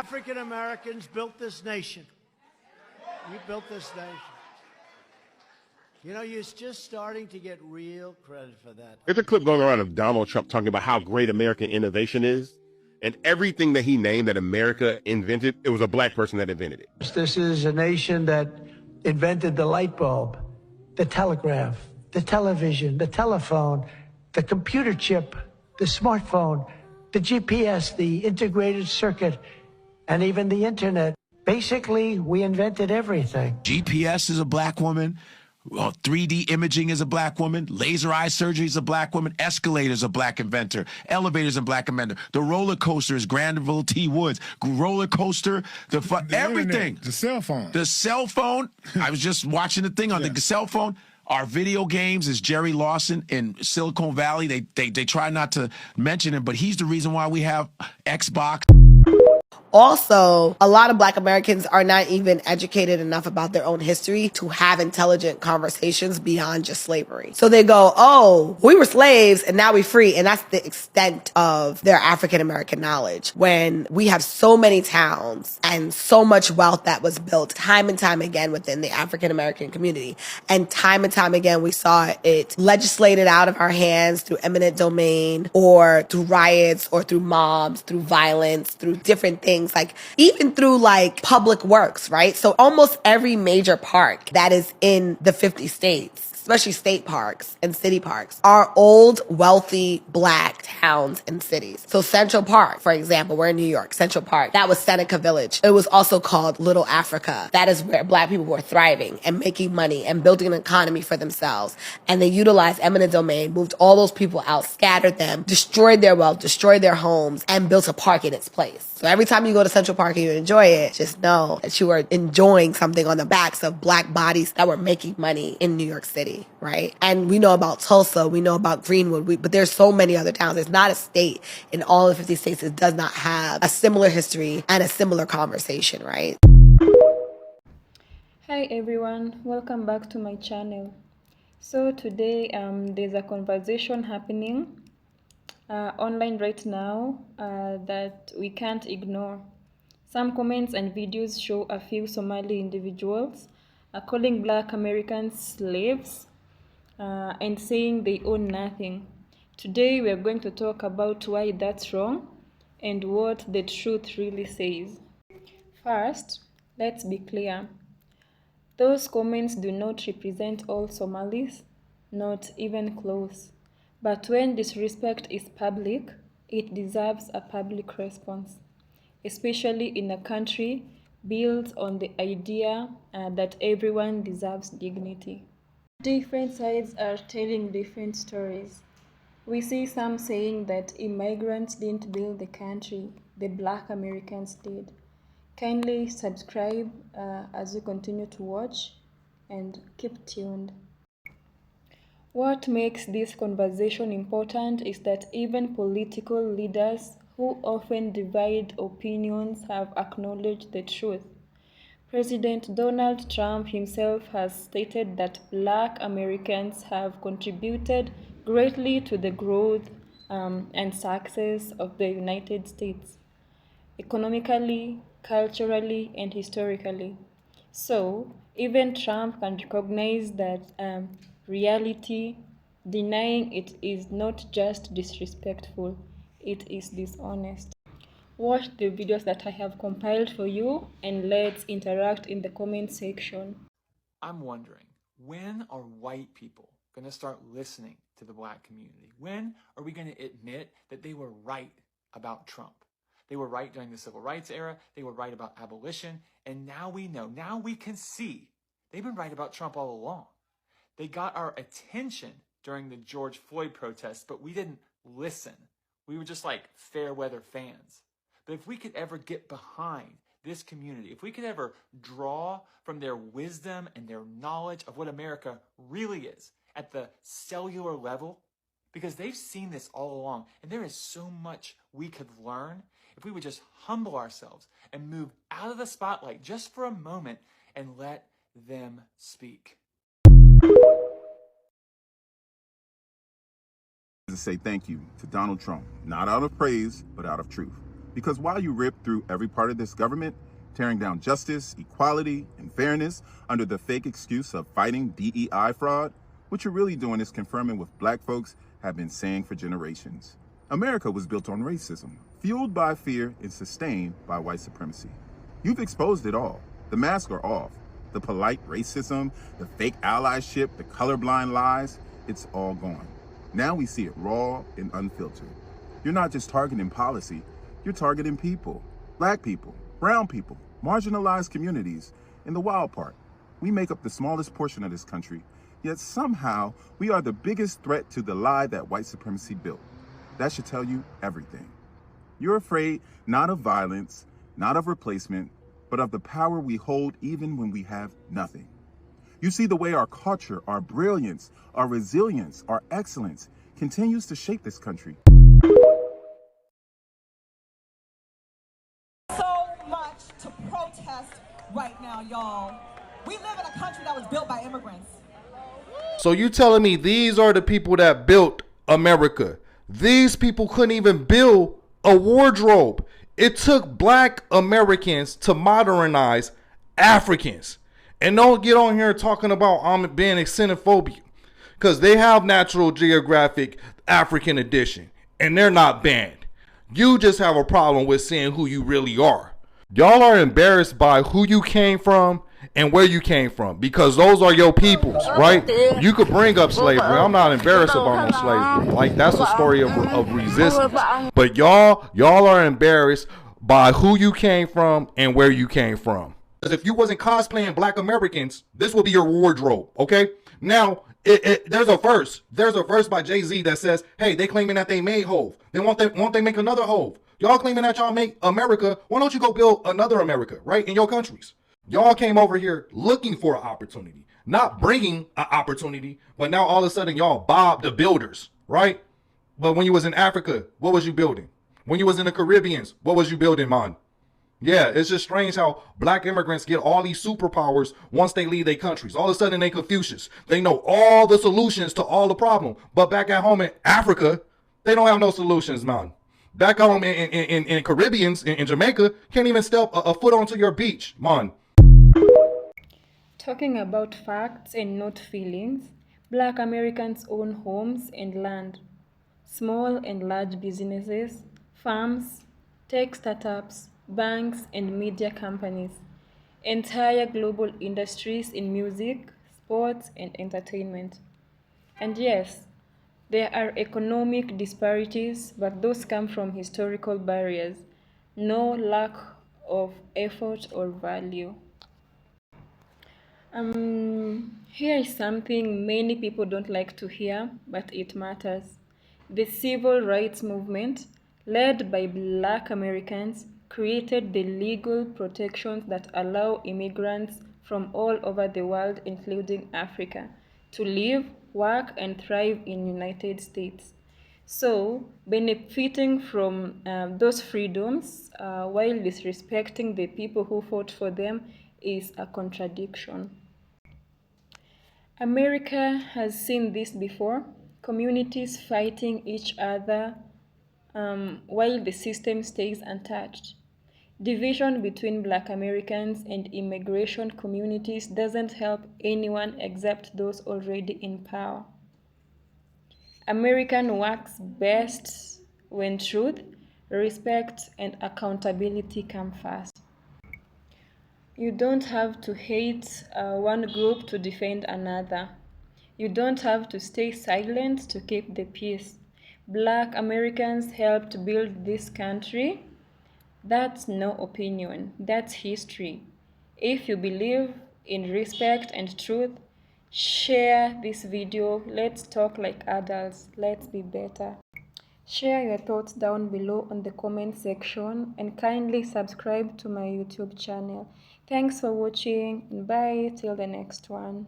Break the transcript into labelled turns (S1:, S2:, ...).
S1: African Americans built this nation. You built this nation. You know, you're just starting to get real credit for that.
S2: There's a clip going around of Donald Trump talking about how great American innovation is. And everything that he named that America invented, it was a black person that invented it.
S3: This is a nation that invented the light bulb, the telegraph, the television, the telephone, the computer chip, the smartphone, the GPS, the integrated circuit, and even the internet. Basically, we invented everything.
S4: GPS is a black woman. 3D imaging is a black woman. Laser eye surgery is a black woman. Escalators a black inventor. Elevators a black inventor. The roller coaster is Granville T. Woods. Roller coaster, everything.
S5: Internet, the cell phone.
S4: The cell phone. I was just watching the thing on the cell phone. Our video games is Jerry Lawson in Silicon Valley. They try not to mention him, but he's the reason why we have Xbox.
S6: Also, a lot of Black Americans are not even educated enough about their own history to have intelligent conversations beyond just slavery. So they go, oh, we were slaves and now we're free. And that's the extent of their African American knowledge. When we have so many towns and so much wealth that was built time and time again within the African American community. And time again, we saw it legislated out of our hands through eminent domain or through riots or through mobs, through violence, through different things. Like even through like public works, right? So almost every major park that is in the 50 states, especially state parks and city parks, are old, wealthy Black towns and cities. So Central Park, for example, we're in New York, Central Park, that was Seneca Village. It was also called Little Africa. That is where Black people were thriving and making money and building an economy for themselves. And they utilized eminent domain, moved all those people out, scattered them, destroyed their wealth, destroyed their homes, and built a park in its place. So every time you go to Central Park and you enjoy it, just know that you are enjoying something on the backs of Black bodies that were making money in New York City, right? And we know about Tulsa, we know about Greenwood, but there's so many other towns. There's not a state in all the 50 states that does not have a similar history and a similar conversation, right?
S7: Hi everyone, welcome back to my channel. So today there's a conversation happening online right now that we can't ignore. Some comments and videos show a few Somali individuals calling Black Americans slaves and saying they own nothing. Today we are going to talk about why that's wrong and what the truth really says. First, let's be clear. Those comments do not represent all Somalis, not even close. But when disrespect is public, it deserves a public response, especially in a country built on the idea that everyone deserves dignity. Different sides are telling different stories. We see some saying that immigrants didn't build the country, the Black Americans did. Kindly subscribe as you continue to watch and keep tuned. What makes this conversation important is that even political leaders who often divide opinions have acknowledged the truth. President Donald Trump himself has stated that Black Americans have contributed greatly to the growth and success of the United States, economically, culturally, and historically. So, even Trump can recognize that reality. Denying it is not just disrespectful, it is dishonest. Watch the videos that I have compiled for you and let's interact in the comment section.
S8: I'm wondering, when are white people going to start listening to the Black community? When are we going to admit that they were right about Trump? They were right during the Civil Rights era, they were right about abolition, and now we know, now we can see, they've been right about Trump all along. They got our attention during the George Floyd protests, but we didn't listen. We were just like fair weather fans. But if we could ever get behind this community, if we could ever draw from their wisdom and their knowledge of what America really is at the cellular level, because they've seen this all along, and there is so much we could learn if we would just humble ourselves and move out of the spotlight just for a moment and let them speak.
S9: To say thank you to Donald Trump, not out of praise, but out of truth.
S5: Because while you rip through every part of this government, tearing down justice, equality, and fairness under the fake excuse of fighting DEI fraud, what you're really doing is confirming what black folks have been saying for generations. America was built on racism, fueled by fear and sustained by white supremacy. You've exposed it all. The masks are off. The polite racism, the fake allyship, the colorblind lies, it's all gone. Now we see it raw and unfiltered. You're not just targeting policy, you're targeting people. Black people, brown people, marginalized communities. And the wild part, we make up the smallest portion of this country, yet somehow we are the biggest threat to the lie that white supremacy built. That should tell you everything. You're afraid not of violence, not of replacement, but of the power we hold even when we have nothing. You see the way our culture, our brilliance, our resilience, our excellence continues to shape this country.
S9: So much to protest right now, y'all. We live in a country that was built by immigrants.
S10: So you telling me these are the people that built America? These people couldn't even build a wardrobe. It took black Americans to modernize Africans. And don't get on here talking about being xenophobia, because they have Natural Geographic African edition and they're not banned. You just have a problem with seeing who you really are. Y'all are embarrassed by who you came from and where you came from, because those are your peoples, right? You could bring up slavery. I'm not embarrassed about no slavery. Like, that's a story of resistance. But y'all are embarrassed by who you came from and where you came from. Because if you wasn't cosplaying black Americans, this would be your wardrobe, okay? Now, there's a verse by Jay-Z that says, hey, they claiming that they made Hove. Then won't they make another Hove? Y'all claiming that y'all make America. Why don't you go build another America, right, in your countries? Y'all came over here looking for an opportunity, not bringing an opportunity, but now all of a sudden y'all Bob the builders, right? But when you was in Africa, what was you building? When you was in the Caribbean, what was you building, man? Yeah, it's just strange how black immigrants get all these superpowers once they leave their countries. All of a sudden they Confucius. They know all the solutions to all the problem. But back at home in Africa, they don't have no solutions, man. Back home in Caribbeans, in Jamaica, can't even step a foot onto your beach, man.
S7: Talking about facts and not feelings, Black Americans own homes and land, small and large businesses, farms, tech startups, banks, and media companies, entire global industries in music, sports, and entertainment. And yes, there are economic disparities, but those come from historical barriers, no lack of effort or value. Here is something many people don't like to hear, but it matters. The civil rights movement, led by Black Americans, created the legal protections that allow immigrants from all over the world, including Africa, to live, work, and thrive in the United States. So, benefiting from those freedoms while disrespecting the people who fought for them is a contradiction. America has seen this before, communities fighting each other while the system stays untouched. Division between Black Americans and immigration communities doesn't help anyone except those already in power. American works best when truth, respect, and accountability come first. You don't have to hate one group to defend another. You don't have to stay silent to keep the peace. Black Americans helped build this country. That's no opinion, that's history. If you believe in respect and truth, share this video. Let's talk like adults. Let's be better. Share your thoughts down below on the comment section and kindly subscribe to my YouTube channel. Thanks for watching and bye till the next one.